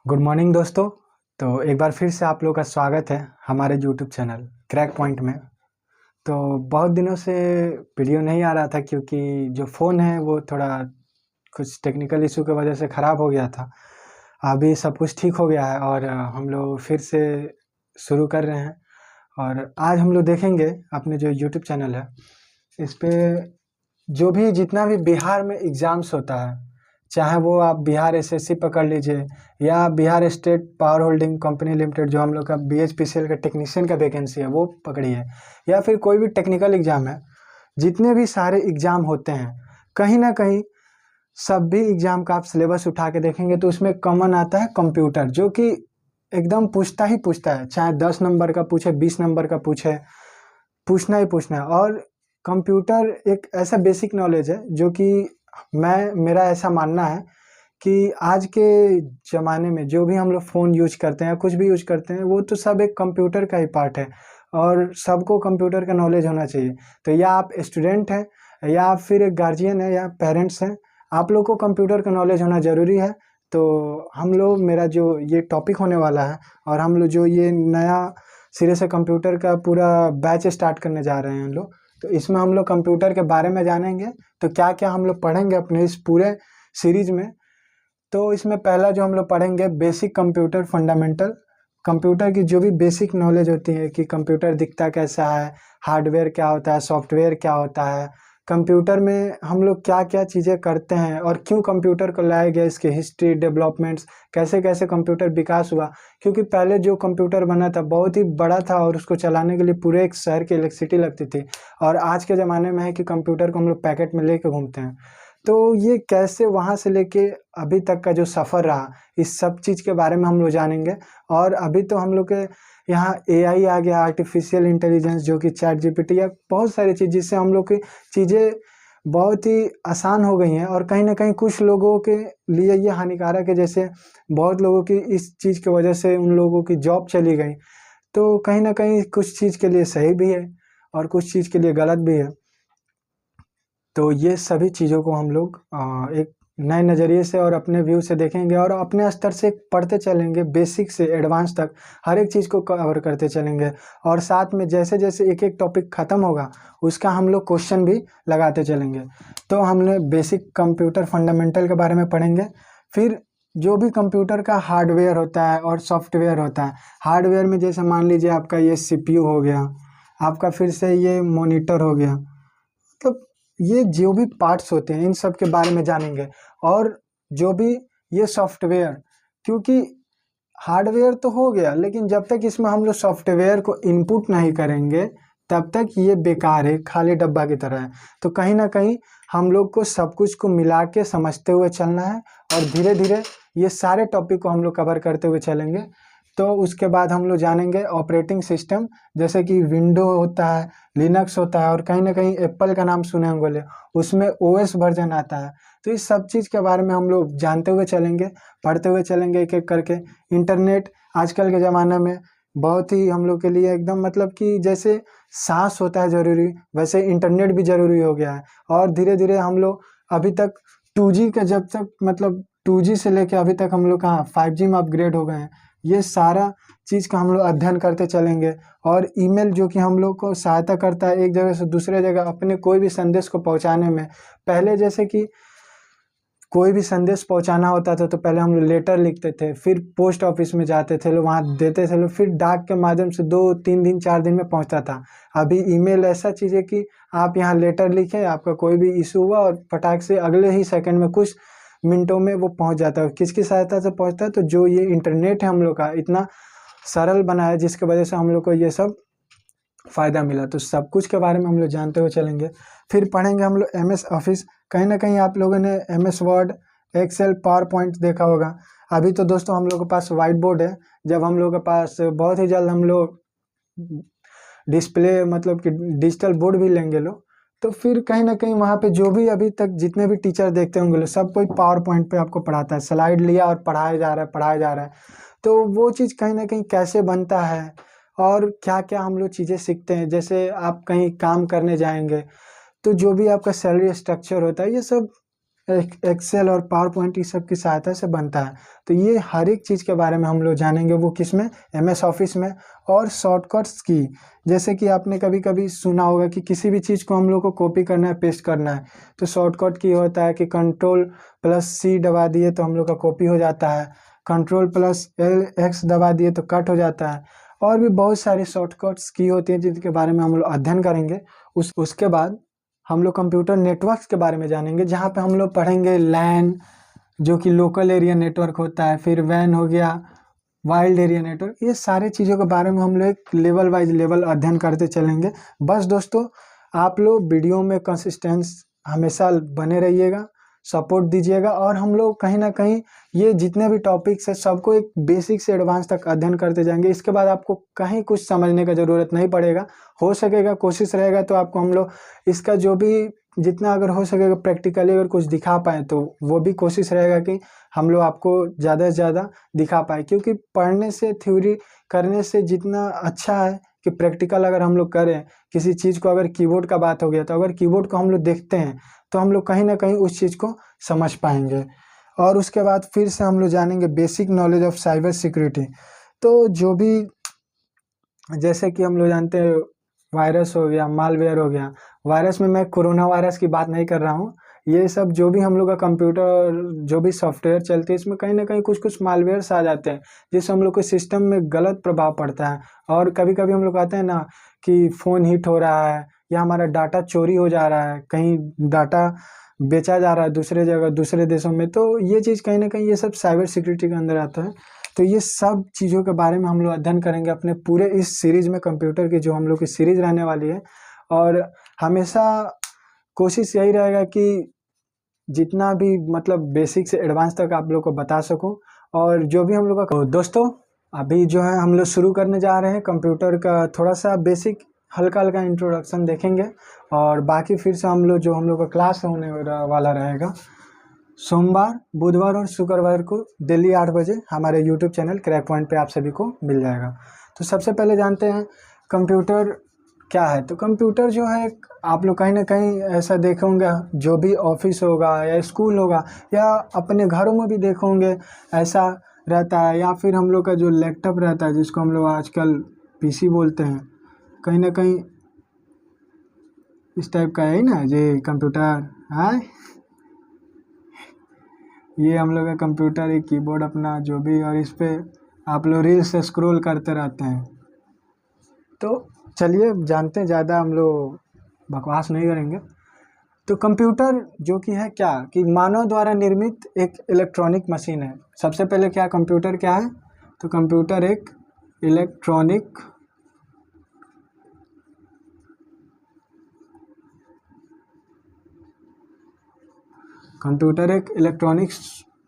Good morning दोस्तों। तो एक बार फिर से आप लोग का स्वागत है हमारे यूट्यूब चैनल क्रैक पॉइंट में। तो बहुत दिनों से वीडियो नहीं आ रहा था क्योंकि जो फ़ोन है वो थोड़ा कुछ टेक्निकल इशू की वजह से ख़राब हो गया था। अभी सब कुछ ठीक हो गया है और हम लोग फिर से शुरू कर रहे हैं। और आज हम लोग देखेंगे अपने जो यूट्यूब चैनल है इस पे जो भी जितना भी बिहार में एग्ज़ाम्स होता है, चाहे वो आप बिहार एसएससी पकड़ लीजिए या Bihar state power holding company limited जो हम लोग का बीएचपीसीएल का टेक्नीशियन का वैकेंसी है वो पकड़िए, या फिर कोई भी टेक्निकल एग्ज़ाम है। जितने भी सारे एग्ज़ाम होते हैं कहीं ना कहीं सभी एग्ज़ाम का आप सिलेबस उठा के देखेंगे तो उसमें कॉमन आता है कंप्यूटर, जो कि एकदम पूछता ही पूछता है, चाहे 10 नंबर का पूछे 20 नंबर का पूछे, पूछना ही पूछना है। और कंप्यूटर एक ऐसा बेसिक नॉलेज है जो कि मेरा ऐसा मानना है कि आज के ज़माने में जो भी हम लोग फ़ोन यूज करते हैं, कुछ भी यूज करते हैं, वो तो सब एक कंप्यूटर का ही पार्ट है और सबको कंप्यूटर का नॉलेज होना चाहिए। तो या आप स्टूडेंट हैं या आप फिर एक गार्जियन है या पेरेंट्स हैं, आप लोग को कंप्यूटर का नॉलेज होना ज़रूरी है। तो हम लोग मेरा जो ये टॉपिक होने वाला है और हम लोग जो ये नया सिरे से कंप्यूटर का पूरा बैच स्टार्ट करने जा रहे हैं हम लोग, तो इसमें हम लोग कंप्यूटर के बारे में जानेंगे। तो क्या क्या हम लोग पढ़ेंगे अपने इस पूरे सीरीज में। तो इसमें पहला जो हम लोग पढ़ेंगे बेसिक कंप्यूटर फंडामेंटल। कंप्यूटर की जो भी बेसिक नॉलेज होती है कि कंप्यूटर दिखता कैसा है, हार्डवेयर क्या होता है, सॉफ्टवेयर क्या होता है, कंप्यूटर में हम लोग क्या क्या चीज़ें करते हैं और क्यों कंप्यूटर को लाया गया, इसके हिस्ट्री डेवलपमेंट्स, कैसे कैसे कंप्यूटर विकास हुआ। क्योंकि पहले जो कंप्यूटर बना था बहुत ही बड़ा था और उसको चलाने के लिए पूरे एक शहर की इलेक्ट्रिसिटी लगती थी। और आज के ज़माने में है कि कंप्यूटर को हम लोग पैकेट में लेके घूमते हैं। तो ये कैसे वहाँ से लेके अभी तक का जो सफ़र रहा, इस सब चीज़ के बारे में हम लोग जानेंगे। और अभी तो हम लोग के यहाँ एआई आ गया, आर्टिफिशियल इंटेलिजेंस, जो कि चैट जीपीटी या बहुत सारी चीज़, जिससे हम लोग की चीज़ें बहुत ही आसान हो गई हैं। और कहीं ना कहीं कुछ लोगों के लिए ये हानिकारक है, जैसे बहुत लोगों की इस चीज़ की वजह से उन लोगों की जॉब चली गई। तो कहीं ना कहीं कुछ चीज़ के लिए सही भी है और कुछ चीज़ के लिए गलत भी है। तो ये सभी चीज़ों को हम लोग एक नए नज़रिए से और अपने व्यू से देखेंगे और अपने स्तर से पढ़ते चलेंगे, बेसिक से एडवांस तक हर एक चीज़ को कवर करते चलेंगे। और साथ में जैसे जैसे एक एक टॉपिक ख़त्म होगा उसका हम लोग क्वेश्चन भी लगाते चलेंगे। तो हमने बेसिक कंप्यूटर फंडामेंटल के बारे में पढ़ेंगे। फिर जो भी कंप्यूटर का हार्डवेयर होता है और सॉफ्टवेयर होता है, हार्डवेयर में जैसे मान लीजिए आपका ये सीपीयू हो गया, आपका फिर से ये मॉनिटर हो गया, मतलब ये जो भी पार्ट्स होते हैं इन सब के बारे में जानेंगे। और जो भी ये सॉफ्टवेयर, क्योंकि हार्डवेयर तो हो गया लेकिन जब तक इसमें हम लोग सॉफ्टवेयर को इनपुट नहीं करेंगे तब तक ये बेकार है, खाली डब्बा की तरह है। तो कहीं ना कहीं हम लोग को सब कुछ को मिला के समझते हुए चलना है और धीरे धीरे ये सारे टॉपिक को हम लोग कवर करते हुए चलेंगे। तो उसके बाद हम लोग जानेंगे ऑपरेटिंग सिस्टम, जैसे कि विंडो होता है, लिनक्स होता है और कहीं ना कहीं एप्पल का नाम सुने होंगे, उसमें ओएस वर्जन आता है। तो इस सब चीज़ के बारे में हम लोग जानते हुए चलेंगे, पढ़ते हुए चलेंगे एक एक करके। इंटरनेट आजकल के ज़माने में बहुत ही हम लोग के लिए एकदम, मतलब कि जैसे सांस होता है ज़रूरी, वैसे इंटरनेट भी ज़रूरी हो गया है। और धीरे धीरे हम लोग अभी तक 2G का, जब तक मतलब 2G से लेके अभी तक हम लोग कहाँ 5G में अपग्रेड हो गए हैं। ये सारा चीज़ का हम लोग अध्ययन करते चलेंगे। और ईमेल जो कि हम लोग को सहायता करता है एक जगह से दूसरे जगह अपने कोई भी संदेश को पहुंचाने में। पहले जैसे कि कोई भी संदेश पहुंचाना होता था तो पहले हम लोग लेटर लिखते थे, फिर पोस्ट ऑफिस में जाते थे लोग, वहाँ देते थे लोग, फिर डाक के माध्यम से 2-3 दिन 4 दिन में पहुंचता था। अभी ईमेल ऐसा चीज़ है कि आप यहाँ लेटर लिखे, आपका कोई भी इशू हुआ और फटाक से अगले ही सेकंड में कुछ मिनटों में वो पहुंच जाता है। किसकी सहायता से पहुंचता है? तो जो ये इंटरनेट है हम लोग का इतना सरल बना है जिसकी वजह से हम लोग को ये सब फ़ायदा मिला। तो सब कुछ के बारे में हम लोग जानते हुए चलेंगे। फिर पढ़ेंगे हम लोग एमएस ऑफिस। कहीं ना कहीं आप लोगों ने MS Word, Excel, PowerPoint देखा होगा। अभी तो दोस्तों हम लोग के पास वाइट बोर्ड है, जब हम लोग के पास बहुत ही जल्द हम लोग डिस्प्ले, मतलब कि डिजिटल बोर्ड भी लेंगे लोग, तो फिर कहीं ना कहीं वहाँ पे जो भी अभी तक जितने भी टीचर देखते होंगे लोग, सब कोई पावर पॉइंट पे आपको पढ़ाता है, स्लाइड लिया और पढ़ाया जा रहा है पढ़ाया जा रहा है। तो वो चीज़ कहीं ना कहीं कैसे बनता है और क्या क्या हम लोग चीज़ें सीखते हैं। जैसे आप कहीं काम करने जाएंगे तो जो भी आपका सैलरी स्ट्रक्चर होता है, ये सब एक्सेल और पावर पॉइंट इस सब की सहायता से बनता है। तो ये हर एक चीज़ के बारे में हम लोग जानेंगे, वो किस में, MS ऑफिस में। और शॉर्टकट्स की, जैसे कि आपने कभी कभी सुना होगा कि किसी भी चीज़ को हम लोग को कॉपी करना है, पेस्ट करना है, तो शॉर्टकट की होता है कि Ctrl+C दबा दिए तो हम लोग का कॉपी हो जाता है, Ctrl+X दबा दिए तो कट हो जाता है। और भी बहुत सारी शॉर्टकट्स की होती हैं जिनके बारे में हम लोग अध्ययन करेंगे। उसके बाद हम लोग कंप्यूटर नेटवर्क्स के बारे में जानेंगे, जहाँ पे हम लोग पढ़ेंगे लैन, जो कि लोकल एरिया नेटवर्क होता है, फिर वैन हो गया, वाइल्ड एरिया नेटवर्क। ये सारे चीज़ों के बारे में हम लोग एक लेवल वाइज लेवल अध्ययन करते चलेंगे। बस दोस्तों, आप लोग वीडियो में कंसिस्टेंस हमेशा बने रहिएगा, सपोर्ट दीजिएगा। और हम लोग कहीं ना कहीं ये जितने भी टॉपिक्स है सबको एक बेसिक से एडवांस तक अध्ययन करते जाएंगे। इसके बाद आपको कहीं कुछ समझने का ज़रूरत नहीं पड़ेगा। हो सकेगा, कोशिश रहेगा तो आपको हम लोग इसका जो भी जितना अगर हो सकेगा प्रैक्टिकली अगर कुछ दिखा पाए तो वो भी कोशिश रहेगा कि हम लोग आपको ज़्यादा से ज़्यादा दिखा पाए। क्योंकि पढ़ने से, थ्योरी करने से जितना अच्छा है कि प्रैक्टिकल अगर हम लोग करें किसी चीज़ को, अगर कीबोर्ड का बात हो गया तो अगर कीबोर्ड को हम लोग देखते हैं तो हम लोग कहीं ना कहीं उस चीज़ को समझ पाएंगे। और उसके बाद फिर से हम लोग जानेंगे basic knowledge of cyber security. तो जो भी, जैसे कि हम लोग जानते हैं वायरस हो गया, मालवेयर हो गया। वायरस में मैं कोरोना वायरस की बात नहीं कर रहा हूँ। ये सब जो भी हम लोग का कंप्यूटर, जो भी सॉफ्टवेयर चलती है, इसमें कहीं ना कहीं कुछ कुछ मालवेयर्स आ जाते हैं जिससे हम लोग के सिस्टम में गलत प्रभाव पड़ता है। और कभी कभी हम लोग कहते हैं ना कि फ़ोन हीट हो रहा है या हमारा डाटा चोरी हो जा रहा है, कहीं डाटा बेचा जा रहा है दूसरे जगह, दूसरे देशों में। तो ये चीज़ कहीं ना कहीं ये सब साइबर सिक्योरिटी के अंदर आता है। तो ये सब चीज़ों के बारे में हम लोग अध्ययन करेंगे अपने पूरे इस सीरीज़ में, कंप्यूटर की जो हम लोग की सीरीज़ रहने वाली है। और हमेशा कोशिश यही रहेगा कि जितना भी मतलब बेसिक से एडवांस तक आप लोग को बता सकूं। और जो भी हम लोग का, तो दोस्तों अभी जो है हम लोग शुरू करने जा रहे हैं कंप्यूटर का थोड़ा सा बेसिक हल्का हल्का इंट्रोडक्शन देखेंगे। और बाकी फिर से हम लोग जो हम लोग का क्लास होने वाला रहेगा सोमवार, बुधवार और शुक्रवार को दिल्ली 8 बजे हमारे यूट्यूब चैनल क्रैक पॉइंट पे आप सभी को मिल जाएगा। तो सबसे पहले जानते हैं कंप्यूटर क्या है। तो कंप्यूटर जो है, आप लोग कहीं ना कहीं ऐसा देखे होंगे, जो भी ऑफिस होगा या स्कूल होगा या अपने घरों में भी देखे होंगे, ऐसा रहता है। या फिर हम लोग का जो लैपटॉप रहता है जिसको हम लोग आजकल PC बोलते हैं, कहीं ना कहीं इस टाइप का है ना ये कंप्यूटर है। ये हम लोग का कंप्यूटर, एक कीबोर्ड अपना जो भी, और इस पे आप लोग रील्स स्क्रॉल करते रहते हैं। तो चलिए जानते हैं, ज़्यादा हम लोग बकवास नहीं करेंगे। तो कंप्यूटर जो कि है क्या, कि मानव द्वारा निर्मित एक इलेक्ट्रॉनिक मशीन है। सबसे पहले क्या, कंप्यूटर क्या है? तो कंप्यूटर एक इलेक्ट्रॉनिक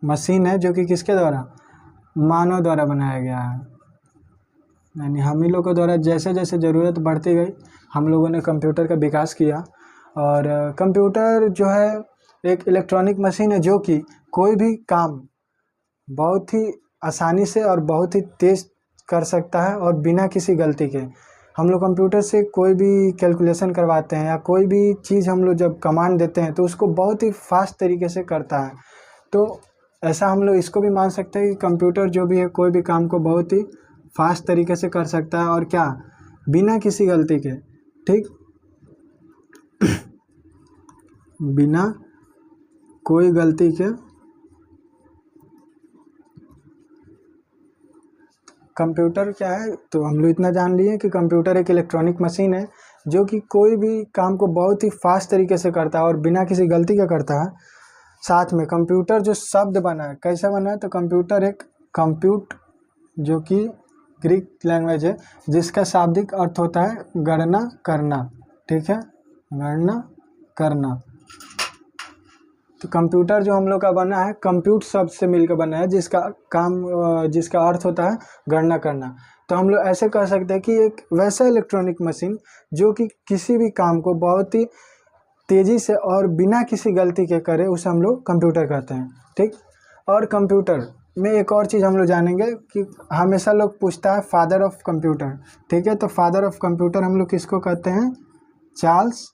मशीन है जो कि किसके द्वारा, मानव द्वारा बनाया गया है। यानी हम ही लोगों द्वारा जैसे जैसे ज़रूरत बढ़ती गई हम लोगों ने कंप्यूटर का विकास किया। और कंप्यूटर जो है एक इलेक्ट्रॉनिक मशीन है जो कि कोई भी काम बहुत ही आसानी से और बहुत ही तेज़ कर सकता है और बिना किसी गलती के। हम लोग कंप्यूटर से कोई भी कैलकुलेशन करवाते हैं या कोई भी चीज़ हम लोग जब कमांड देते हैं तो उसको बहुत ही फास्ट तरीके से करता है। तो ऐसा हम लोग इसको भी मान सकते हैं कि कंप्यूटर जो भी है कोई भी काम को बहुत ही फास्ट तरीके से कर सकता है, और क्या, बिना किसी गलती के। ठीक, बिना कोई गलती के कंप्यूटर क्या है। तो हम लोग इतना जान लिए कि कंप्यूटर एक इलेक्ट्रॉनिक मशीन है जो कि कोई भी काम को बहुत ही फास्ट तरीके से करता है और बिना किसी गलती का करता है। साथ में कंप्यूटर जो शब्द बना है, कैसे बना है, तो कंप्यूटर एक कंप्यूट जो कि ग्रीक लैंग्वेज है जिसका शाब्दिक अर्थ होता है गणना करना। ठीक है, गणना करना। तो कंप्यूटर जो हम लोग का बना है कंप्यूट शब्द से मिलकर बना है जिसका अर्थ होता है गणना करना। तो हम लोग ऐसे कह सकते हैं कि एक वैसा इलेक्ट्रॉनिक मशीन जो कि किसी भी काम को बहुत ही तेज़ी से और बिना किसी गलती के करे, उसे हम लोग कंप्यूटर कहते हैं। ठीक, और कंप्यूटर में एक और चीज़ हम लोग जानेंगे कि हमेशा लोग पूछता है फादर ऑफ कंप्यूटर। ठीक है, तो फादर ऑफ कंप्यूटर हम लोग किसको कहते हैं, चार्ल्स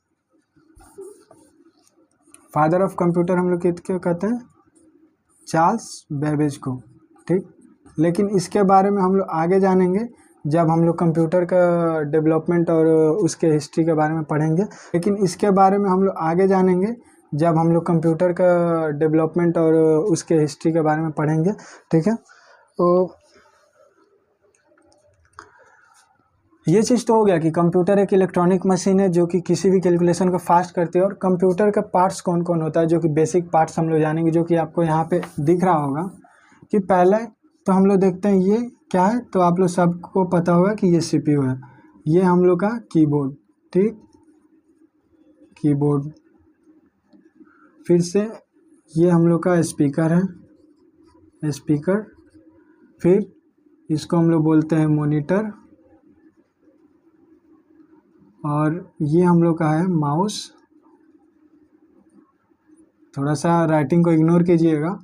फादर ऑफ कंप्यूटर हम लोग क्यों कहते हैं? चार्ल्स बेबेज को, ठीक। लेकिन इसके बारे में हम लोग आगे जानेंगे जब हम लोग कंप्यूटर का डेवलपमेंट और उसके हिस्ट्री के बारे में पढ़ेंगे। लेकिन इसके बारे में हम लोग आगे जानेंगे जब हम लोग कंप्यूटर का डेवलपमेंट और उसके हिस्ट्री के बारे में पढ़ेंगे, ठीक है। तो ये चीज़ तो हो गया कि कंप्यूटर एक इलेक्ट्रॉनिक मशीन है जो कि किसी भी कैलकुलेशन को फास्ट करती है। और कंप्यूटर का पार्ट्स कौन कौन होता है, जो कि बेसिक पार्ट्स हम लोग जानेंगे, जो कि आपको यहाँ पे दिख रहा होगा। कि पहले तो हम लोग देखते हैं ये क्या है, तो आप लोग सबको पता होगा कि ये CPU है। ये हम लोग का कीबोर्ड, ठीक, कीबोर्ड। फिर से ये हम लोग का स्पीकर है, स्पीकर। फिर इसको हम लोग बोलते हैं मॉनिटर। और ये हम लोग का है माउस। थोड़ा सा राइटिंग को इग्नोर कीजिएगा।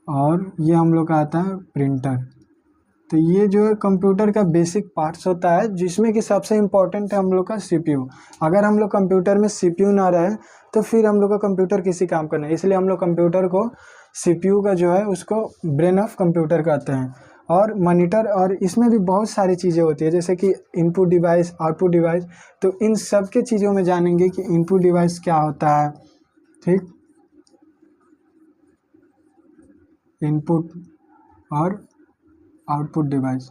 और ये हम लोग का आता है प्रिंटर। तो ये जो है कंप्यूटर का बेसिक पार्ट्स होता है, जिसमें कि सबसे इम्पोर्टेंट है हम लोग का CPU। अगर हम लोग कंप्यूटर में CPU ना रहे तो फिर हम लोग का कंप्यूटर किसी काम का नहीं। इसलिए हम लोग कंप्यूटर को CPU का जो है उसको ब्रेन ऑफ कंप्यूटर कहते हैं। और मॉनिटर, और इसमें भी बहुत सारी चीज़ें होती है, जैसे कि इनपुट डिवाइस, आउटपुट डिवाइस। तो इन सब के चीज़ों में जानेंगे कि इनपुट डिवाइस क्या होता है, ठीक, इनपुट और आउटपुट डिवाइस।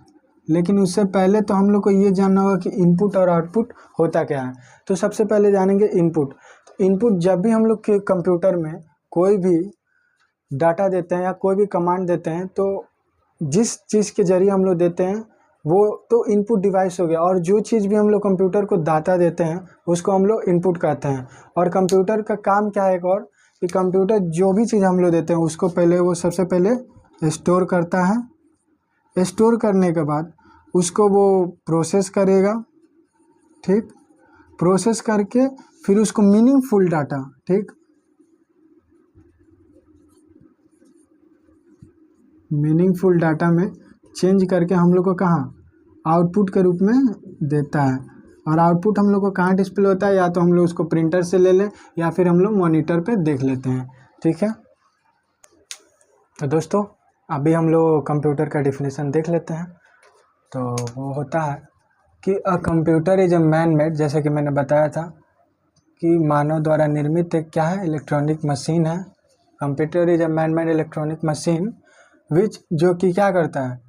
लेकिन उससे पहले तो हम लोग को ये जानना होगा कि इनपुट और आउटपुट होता क्या है। तो सबसे पहले जानेंगे इनपुट। इनपुट जब भी हम लोग के कंप्यूटर में कोई भी डाटा देते हैं या कोई भी कमांड देते हैं, तो जिस चीज़ के जरिए हम लोग देते हैं वो तो इनपुट डिवाइस हो गया। और जो चीज़ भी हम लोग कंप्यूटर को डाटा देते हैं उसको हम लोग इनपुट कहते हैं। और कंप्यूटर का काम क्या है एक और, कि कंप्यूटर जो भी चीज़ हम लोग देते हैं उसको पहले वो सबसे पहले स्टोर करता है। स्टोर करने के बाद उसको वो प्रोसेस करेगा, ठीक, प्रोसेस करके फिर उसको मीनिंगफुल डाटा, ठीक, मीनिंगफुल डाटा में चेंज करके हम लोग को कहाँ आउटपुट के रूप में देता है। और आउटपुट हम लोग को कहाँ डिस्प्ले होता है, या तो हम लोग उसको प्रिंटर से ले लें या फिर हम लोग मॉनिटर पे देख लेते हैं, ठीक है। तो दोस्तों अभी हम लोग कंप्यूटर का डिफिनेशन देख लेते हैं। तो वो होता है कि a computer is a man made, जैसे कि मैंने बताया था कि मानव द्वारा निर्मित एक क्या है, इलेक्ट्रॉनिक मशीन है। Computer is a man made electronic machine विच, जो कि क्या करता है,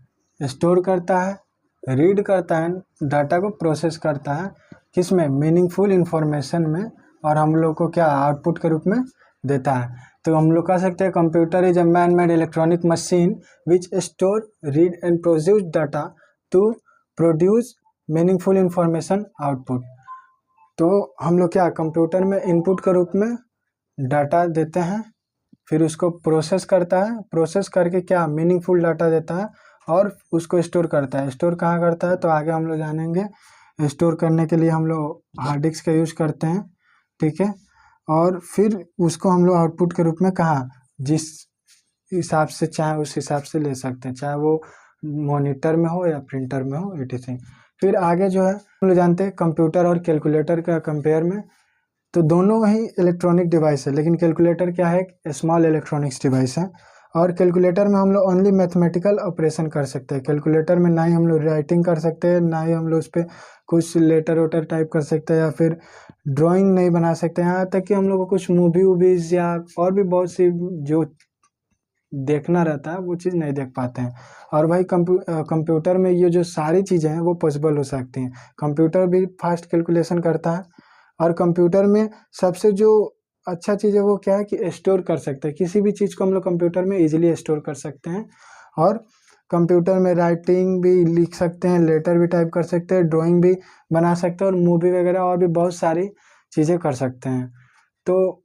स्टोर करता है, रीड करता है, डाटा को प्रोसेस करता है, किसमें, मीनिंगफुल इंफॉर्मेशन में, और हम लोग को क्या आउटपुट के रूप में देता है। तो हम लोग कह सकते हैं computer is a man made electronic machine which store, read and produce data to produce meaningful information output. तो हम लोग क्या कंप्यूटर में इनपुट के रूप में डाटा देते हैं, फिर उसको प्रोसेस करता है, प्रोसेस करके क्या मीनिंगफुल डाटा देता है, और उसको स्टोर करता है। स्टोर कहाँ करता है तो आगे हम लोग जानेंगे। स्टोर करने के लिए हम लोग हार्ड डिस्क का यूज़ करते हैं, ठीक है। और फिर उसको हम लोग आउटपुट के रूप में कहाँ जिस हिसाब से चाहे उस हिसाब से ले सकते हैं, चाहे वो मॉनिटर में हो या प्रिंटर में हो, etc। फिर आगे जो है हम लोग जानते हैं कंप्यूटर और कैलकुलेटर का कंपेयर में, तो दोनों ही इलेक्ट्रॉनिक डिवाइस है, लेकिन कैलकुलेटर क्या है, एक स्मॉल इलेक्ट्रॉनिक्स डिवाइस है। और कैलकुलेटर में हम लोग ओनली मैथमेटिकल ऑपरेशन कर सकते हैं। कैलकुलेटर में ना ही हम लोग राइटिंग कर सकते हैं, ना ही हम लोग उस पर कुछ लेटर वेटर टाइप कर सकते हैं, या फिर ड्राइंग नहीं बना सकते। यहाँ तक कि हम लोग को कुछ मूवी वूवीज़ या और भी बहुत सी जो देखना रहता है वो चीज़ नहीं देख पाते हैं। और भाई कंप्यूटर में ये जो सारी चीज़ें हैं वो पॉसिबल हो सकती हैं। कंप्यूटर भी फास्ट कैलकुलेशन करता है। और कंप्यूटर में सबसे जो अच्छा चीज़ है वो क्या है कि स्टोर कर सकते हैं, किसी भी चीज़ को हम लोग कंप्यूटर में इजीली स्टोर कर सकते हैं। और कंप्यूटर में राइटिंग भी लिख सकते हैं, लेटर भी टाइप कर सकते हैं, ड्राइंग भी बना सकते हैं, और मूवी वगैरह और भी बहुत सारी चीज़ें कर सकते हैं। तो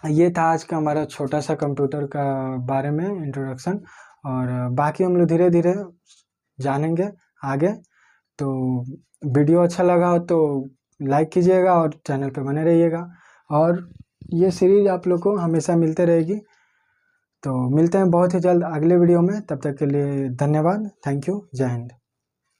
ये था आज का हमारा छोटा सा कंप्यूटर का बारे में इंट्रोडक्शन। और बाकी हम लोग धीरे धीरे जानेंगे आगे। तो वीडियो अच्छा लगा हो तो लाइक कीजिएगा और चैनल पे बने रहिएगा। और ये सीरीज आप लोग को हमेशा मिलते रहेगी। तो मिलते हैं बहुत ही जल्द अगले वीडियो में, तब तक के लिए धन्यवाद। Thank you. जय हिंद।